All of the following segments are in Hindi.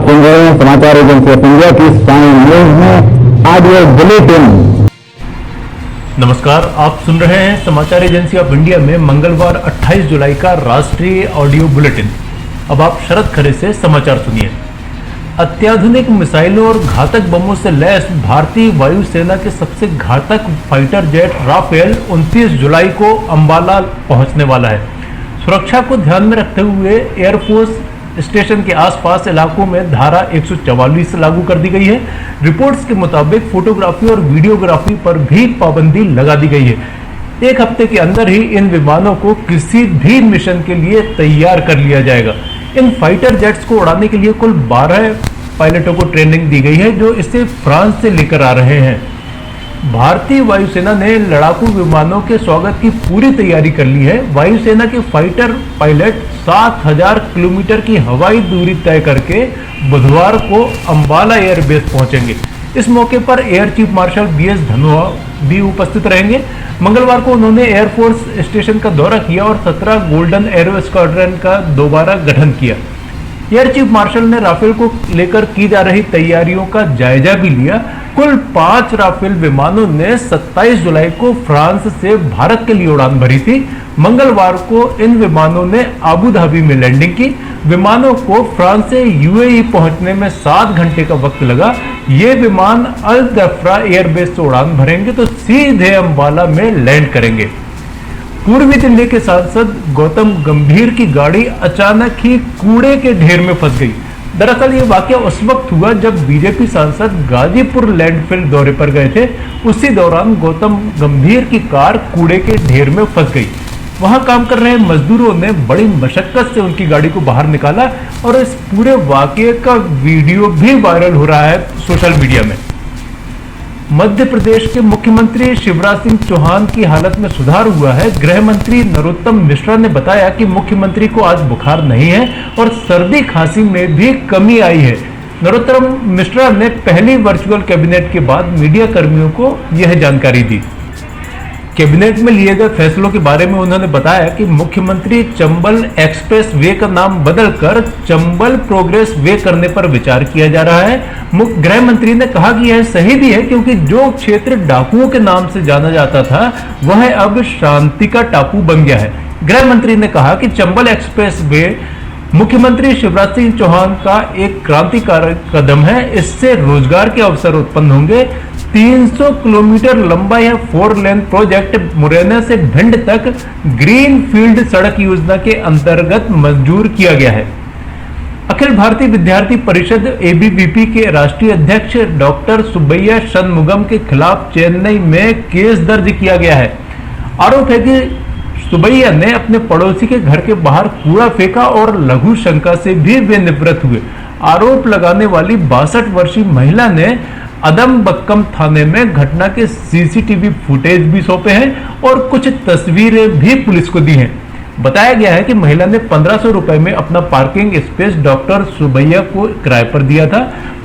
सुन रहे हैं समाचार एजेंसी ऑफ इंडिया की साइन न्यूज में ऑडियो बुलेटिन। नमस्कार, आप सुन रहे हैं समाचार एजेंसी ऑफ इंडिया में मंगलवार 28 जुलाई का राष्ट्रीय ऑडियो बुलेटिन। अब आप शरद खरे से समाचार सुनिए। अत्याधुनिक मिसाइलों और घातक बमों से लैस भारतीय वायुसेना के सबसे घातक फाइटर जेट राफेल 29 जुलाई को अंबाला पहुंचने वाला है। सुरक्षा को ध्यान में रखते हुए एयरफोर्स स्टेशन के आसपास इलाकों में धारा 144 लागू कर दी गई है। रिपोर्ट्स के मुताबिक फोटोग्राफी और वीडियोग्राफी पर भी पाबंदी लगा दी गई है। एक हफ्ते के अंदर ही इन विमानों को किसी भी मिशन के लिए तैयार कर लिया जाएगा। इन फाइटर जेट्स को उड़ाने के लिए कुल 12 पायलटों को ट्रेनिंग दी गई है, जो इसे फ्रांस से लेकर आ रहे हैं। भारतीय वायुसेना ने लड़ाकू विमानों के स्वागत की पूरी तैयारी कर ली है। वायुसेना के फाइटर पायलट 7000 किलोमीटर की हवाई दूरी तय करके बुधवार को अंबाला एयरबेस पहुंचेंगे। इस मौके पर air chief marshal BS Dhanoa भी उपस्थित रहेंगे। मंगलवार को उन्होंने एयरफोर्स स्टेशन का दौरा किया और 17 गोल्डन एरो स्क्वाड्रन का दोबारा गठन किया। एयर चीफ मार्शल ने राफेल को लेकर की जा रही तैयारियों का जायजा भी लिया। कुल 5 राफेल विमानों ने 27 जुलाई को फ्रांस से भारत के लिए उड़ान भरी थी। मंगलवार को इन विमानों ने अबू धाबी में लैंडिंग की। विमानों को फ्रांस से UAE पहुंचने में 7 घंटे का वक्त लगा। ये विमान अल दफ्रा एयरबेस से उड़ान भरेंगे तो सीधे अंबाला में लैंड करेंगे। पूर्वी दिल्ली के सांसद गौतम गंभीर की गाड़ी अचानक ही कूड़े के ढेर में फंस गई। दरअसल ये वाकया उस वक्त हुआ जब बीजेपी सांसद गाजीपुर लैंडफिल दौरे पर गए थे। उसी दौरान गौतम गंभीर की कार कूड़े के ढेर में फंस गई। वहां काम कर रहे मजदूरों ने बड़ी मशक्कत से उनकी गाड़ी को बाहर निकाला और इस पूरे वाकये का वीडियो भी वायरल हो रहा है सोशल मीडिया में। मध्य प्रदेश के मुख्यमंत्री शिवराज सिंह चौहान की हालत में सुधार हुआ है। गृह मंत्री नरोत्तम मिश्रा ने बताया कि मुख्यमंत्री को आज बुखार नहीं है और सर्दी खांसी में भी कमी आई है। नरोत्तम मिश्रा ने पहली वर्चुअल कैबिनेट के बाद मीडिया कर्मियों को यह जानकारी दी। कैबिनेट में लिए गए फैसलों के बारे में उन्होंने बताया कि मुख्यमंत्री चंबल एक्सप्रेस वे का नाम बदलकर चंबल प्रोग्रेस वे करने पर विचार किया जा रहा है। गृह मंत्री ने कहा कि यह सही भी है, क्योंकि जो क्षेत्र डाकुओं के नाम से जाना जाता था वह अब शांति का टापू बन गया है। गृह मंत्री ने कहा कि चंबल एक्सप्रेस वे मुख्यमंत्री शिवराज सिंह चौहान का एक क्रांतिकारी कदम है। इससे रोजगार के अवसर उत्पन्न होंगे। 300 किलोमीटर लंबा यह 4 लेन प्रोजेक्ट मुरैना से भिंड तक ग्रीन फील्ड सड़क योजना के अंतर्गत मंजूर किया गया है। अखिल भारतीय विद्यार्थी परिषद ABVP के राष्ट्रीय अध्यक्ष डॉक्टर सुब्बैया षणमुगम के खिलाफ चेन्नई में केस दर्ज किया गया है। आरोप है कि सुब्बैया ने अपने पड़ोसी के घर के बाहर कूड़ा फेंका और लघु शंका से भी वे निवृत्त हुए। आरोप लगाने वाली 62 वर्षीय महिला ने अदमबक्कम थाने में घटना के CCTV फुटेज भी सौंपे हैं और कुछ तस्वीरें भी पुलिस को दी हैं। बताया गया है कि महिला ने 1500 रुपए में अपना पार्किंग स्पेस डॉक्टर सुब्बैया को किराए पर दिया था।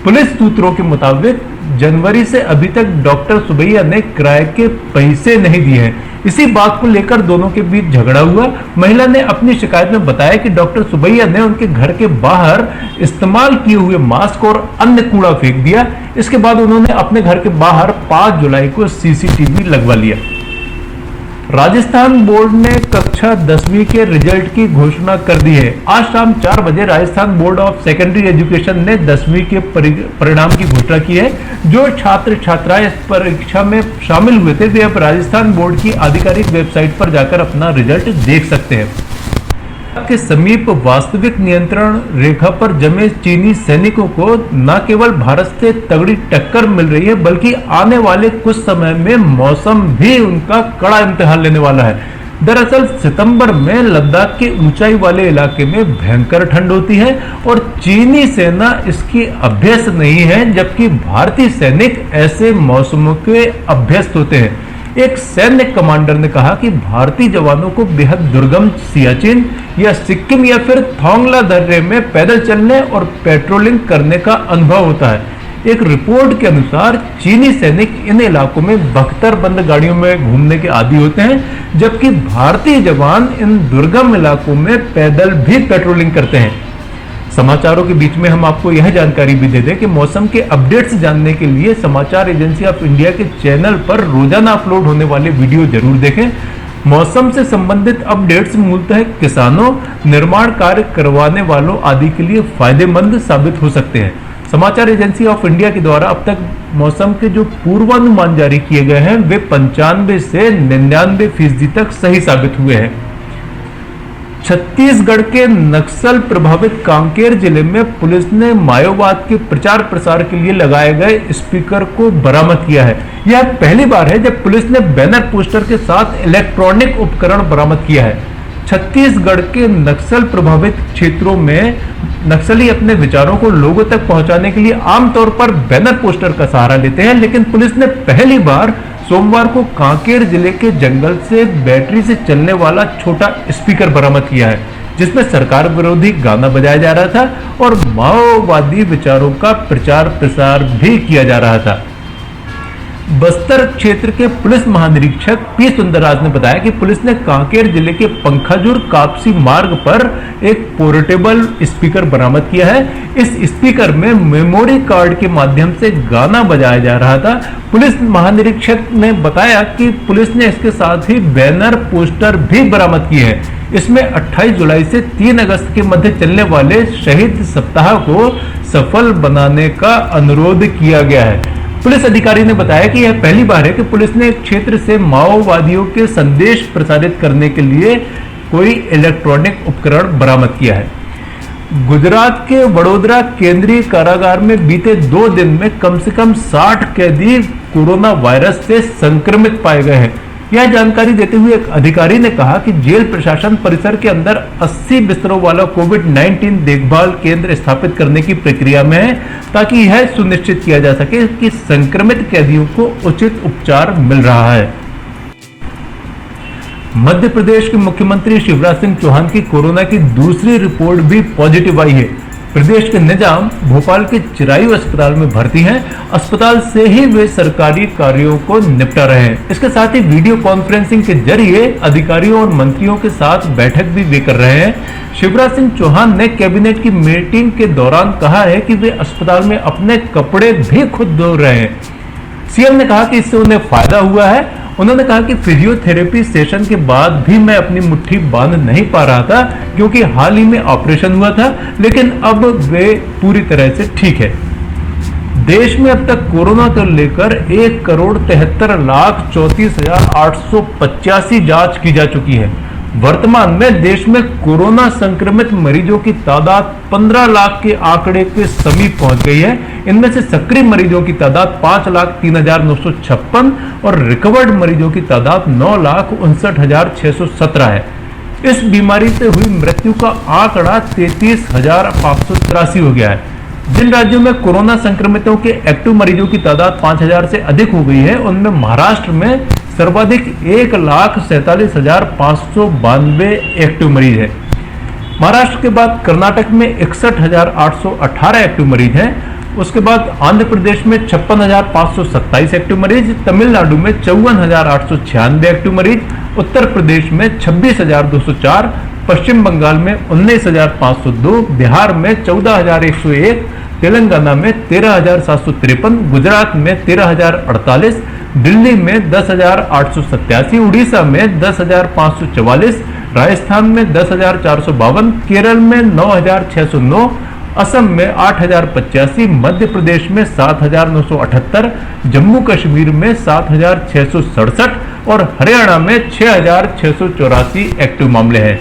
पुलिस सूत्रों के मुताबिक जनवरी से अभी तक डॉक्टर सुब्बैया ने किराए के पैसे नहीं दिए हैं। इसी बात को लेकर दोनों के बीच झगड़ा हुआ। महिला ने अपनी शिकायत में बताया कि डॉक्टर सुब्बैया ने उनके घर के बाहर इस्तेमाल किए हुए मास्क और अन्य कूड़ा फेंक दिया। इसके बाद उन्होंने अपने घर के बाहर 5 जुलाई को CCTV लगवा लिया। राजस्थान बोर्ड ने कक्षा 10वीं के रिजल्ट की घोषणा कर दी है। आज शाम 4 बजे Rajasthan board of secondary education ने 10वीं के परिणाम की घोषणा की है। जो छात्र छात्राएं इस परीक्षा में शामिल हुए थे वे अब राजस्थान बोर्ड की आधिकारिक वेबसाइट पर जाकर अपना रिजल्ट देख सकते हैं। के समीप वास्तविक नियंत्रण रेखा पर जमे चीनी सैनिकों को न केवल भारत से तगड़ी टक्कर मिल रही है, बल्कि आने वाले कुछ समय में मौसम भी उनका कड़ा इम्तिहान लेने वाला है। दरअसल सितंबर में लद्दाख के ऊंचाई वाले इलाके में भयंकर ठंड होती है और चीनी सेना इसकी अभ्यस्त नहीं है, जबकि भारतीय सैनिक ऐसे मौसमों के अभ्यस्त होते हैं। एक सैन्य कमांडर ने कहा कि भारतीय जवानों को बेहद दुर्गम सियाचिन या सिक्किम या फिर थोंगला दर्रे में पैदल चलने और पेट्रोलिंग करने का अनुभव होता है। एक रिपोर्ट के अनुसार चीनी सैनिक इन इलाकों में बख्तर बंद गाड़ियों में घूमने के आदी होते हैं, जबकि भारतीय जवान इन दुर्गम इलाकों में पैदल भी पेट्रोलिंग करते हैं। समाचारों के बीच में हम आपको यह जानकारी भी दे दें कि मौसम के अपडेट्स जानने के लिए समाचार एजेंसी ऑफ इंडिया के चैनल पर रोजाना अपलोड होने वाले वीडियो जरूर देखें। मौसम से संबंधित अपडेट्स मूलतः किसानों, निर्माण कार्य करवाने वालों आदि के लिए फायदेमंद साबित हो सकते हैं। समाचार एजेंसी ऑफ इंडिया के द्वारा अब तक मौसम के जो पूर्वानुमान जारी किए गए हैं वे 95 से 99% तक सही साबित हुए हैं। छत्तीसगढ़ के नक्सल प्रभावित कांकेर जिले में पुलिस ने माओवाद के प्रचार प्रसार के लिए लगाए गए स्पीकर को बरामद किया है। यह पहली बार है जब पुलिस ने बैनर पोस्टर के साथ इलेक्ट्रॉनिक उपकरण बरामद किया है। छत्तीसगढ़ के नक्सल प्रभावित क्षेत्रों में नक्सली अपने विचारों को लोगों तक पहुंचाने के लिए आमतौर पर बैनर पोस्टर का सहारा लेते हैं, लेकिन पुलिस ने पहली बार सोमवार को कांकेर जिले के जंगल से बैटरी से चलने वाला छोटा स्पीकर बरामद किया है, जिसमें सरकार विरोधी गाना बजाया जा रहा था और माओवादी विचारों का प्रचार प्रसार भी किया जा रहा था। बस्तर क्षेत्र के पुलिस महानिरीक्षक पी सुंदरराज ने बताया कि पुलिस ने कांकेर जिले के पंखाजुर कापसी मार्ग पर एक पोर्टेबल स्पीकर बरामद किया है। इस स्पीकर में मेमोरी कार्ड के माध्यम से गाना बजाया जा रहा था। पुलिस महानिरीक्षक ने बताया कि पुलिस ने इसके साथ ही बैनर पोस्टर भी बरामद किए हैं। इसमें 28 जुलाई से 3 अगस्त के मध्य चलने वाले शहीद सप्ताह को सफल बनाने का अनुरोध किया गया है। पुलिस अधिकारी ने बताया कि यह पहली बार है कि पुलिस ने एक क्षेत्र से माओवादियों के संदेश प्रसारित करने के लिए कोई इलेक्ट्रॉनिक उपकरण बरामद किया है। गुजरात के वडोदरा केंद्रीय कारागार में बीते 2 दिन में कम से कम 60 कैदी कोरोना वायरस से संक्रमित पाए गए हैं। यह जानकारी देते हुए एक अधिकारी ने कहा कि जेल प्रशासन परिसर के अंदर 80 बिस्तरों वाला कोविड-19 देखभाल केंद्र स्थापित करने की प्रक्रिया में है, ताकि यह सुनिश्चित किया जा सके कि संक्रमित कैदियों को उचित उपचार मिल रहा है। मध्य प्रदेश के मुख्यमंत्री शिवराज सिंह चौहान की कोरोना की दूसरी रिपोर्ट भी पॉजिटिव आई है। प्रदेश के निजाम भोपाल के चिरायु अस्पताल में भर्ती हैं। अस्पताल से ही वे सरकारी कार्यों को निपटा रहे हैं। इसके साथ ही वीडियो कॉन्फ्रेंसिंग के जरिए अधिकारियों और मंत्रियों के साथ बैठक भी वे कर रहे हैं। शिवराज सिंह चौहान ने कैबिनेट की मीटिंग के दौरान कहा है कि वे अस्पताल में अपने कपड़े भी खुद धो रहे हैं। सीएम ने कहा कि इससे उन्हें फायदा हुआ है। उन्होंने कहा कि फिजियोथेरेपी सेशन के बाद भी मैं अपनी मुट्ठी बांध नहीं पा रहा था, क्योंकि हाल ही में ऑपरेशन हुआ था, लेकिन अब वे पूरी तरह से ठीक है। देश में अब तक कोरोना को लेकर 1,73,34,885 जांच की जा चुकी है। वर्तमान में देश में कोरोना संक्रमित मरीजों की तादाद 15 लाख के आंकड़े के समीप पहुंच गई है। इनमें से सक्रिय मरीजों की तादाद 5,03,956 और रिकवर्ड मरीजों की तादाद 9,59,617 है। इस बीमारी से हुई मृत्यु का आंकड़ा 33,583 हो गया है। जिन राज्यों में कोरोना संक्रमितों के एक्टिव मरीजों की तादाद 5,000 से अधिक हो गई है, उनमें महाराष्ट्र में सर्वाधिक 1,47,592 एक्टिव मरीज है। महाराष्ट्र के बाद कर्नाटक में 61,818 एक्टिव मरीज हैं। उसके बाद आंध्र प्रदेश में 56,527 एक्टिव मरीज, तमिलनाडु में 54,896 एक्टिव मरीज, उत्तर प्रदेश में 26,204, पश्चिम बंगाल में 19,502, बिहार में 14,101, तेलंगाना में 13,753, गुजरात में 13,048, दिल्ली में 10,887, उड़ीसा में 10,544, राजस्थान में 10,452, केरल में 9,609, असम में 8,085, मध्य प्रदेश में 7,978, जम्मू कश्मीर में 7,667 और हरियाणा में 6,684 एक्टिव मामले हैं।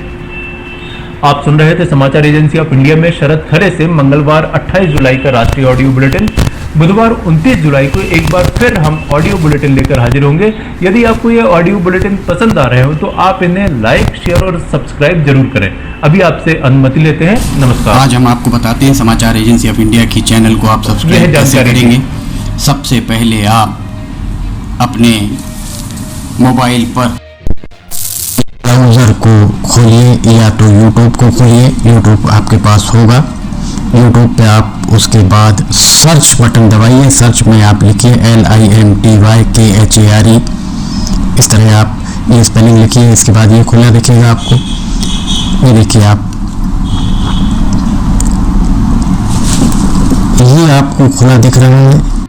आप सुन रहे थे समाचार एजेंसी ऑफ इंडिया में शरद खरे से मंगलवार 28 जुलाई का राष्ट्रीय ऑडियो बुलेटिन। बुधवार 29 जुलाई को एक बार फिर हम ऑडियो बुलेटिन लेकर हाजिर होंगे। यदि आपको ये ऑडियो बुलेटिन पसंद आ रहे हो तो आप इन्हें लाइक, शेयर और सब्सक्राइब जरूर करें। अभी आपसे अनुमति लेते हैं। नमस्कार। आज हम आपको बताते हैं समाचार एजेंसी ऑफ इंडिया की चैनल को आप सब्सक्राइब कैसे करेंगे। सबसे पहले आप अपने मोबाइल पर ब्राउज़र को खोलिए या तो यूट्यूब को खोलिए। यूट्यूब आपके पास होगा। यूट्यूब पे आप उसके बाद सर्च बटन दबाइए। सर्च में आप लिखिए LINTYKHARE। इस तरह आप ये स्पेलिंग लिखिए। इसके बाद ये खुला दिखेगा आपको। ये देखिए आप, ये खुला है। इसके बाद आप इसको ओपन करेंगे। ओपन करने के बाद आप यहाँ पे सर्च बटन दबाइए। सर्च में आप लिखिए LINTYKHARE। इस तरह आप ये स्पेलिंग लिखिए। इसके बाद ये खुला दिखेगा आपको। ये देखिए आप, ये स्पेलिंग लिखिए। इसके बाद ये खुला दिखेगा आपको। ही आपको खुला दिख रहा है।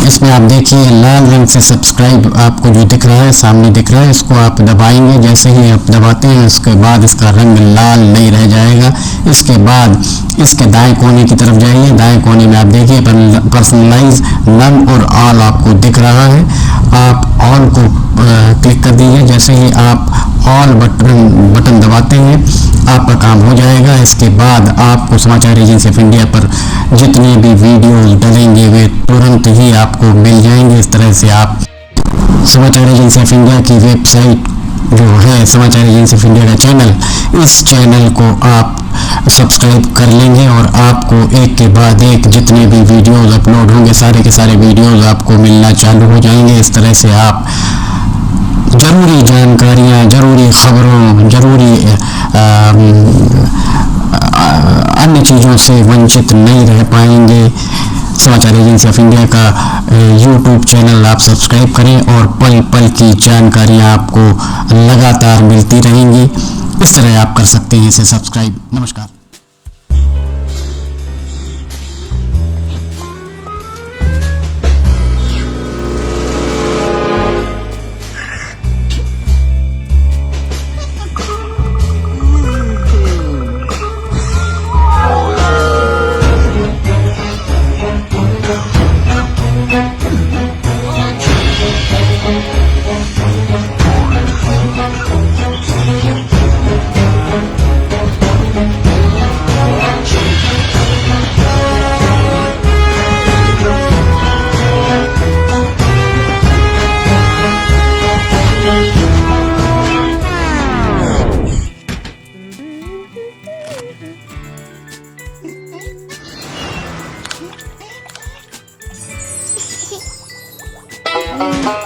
इसमें आप देखिए लाल रंग से सब्सक्राइब आपको जो दिख रहा है, सामने दिख रहा है, इसको आप दबाएंगे। जैसे ही आप दबाते हैं उसके बाद इसका रंग लाल नहीं रह जाएगा। इसके बाद इसके दाएं कोने की तरफ जाइए, दाएं कोने में आप देखिए पर्सनलाइज, नन और ऑल आपको दिख रहा है। आप ऑल को क्लिक कर दीजिए। जैसे ही आप ऑल बटन दबाते हैं आपका काम हो जाएगा। इसके बाद आपको समाचार एजेंसी ऑफ इंडिया पर जितने भी वीडियोस डलेंगे वे तुरंत ही आपको मिल जाएंगे। इस तरह से आप समाचार एजेंसी ऑफ इंडिया की वेबसाइट जो है समाचार एजेंसी ऑफ इंडिया का चैनल, इस चैनल को आप सब्सक्राइब कर लेंगे और आपको एक के बाद एक जितने भी वीडियोस अपलोड होंगे सारे के सारे वीडियोस आपको मिलना चालू हो जाएंगे। इस तरह से आप जरूरी जानकारियाँ, जरूरी खबरों, जरूरी अन्य चीज़ों से वंचित नहीं रह पाएंगे। समाचार एजेंसी ऑफ इंडिया का यूट्यूब चैनल आप सब्सक्राइब करें और पल पल की जानकारियाँ आपको लगातार मिलती रहेंगी। इस तरह आप कर सकते हैं इसे सब्सक्राइब। नमस्कार। Thank you.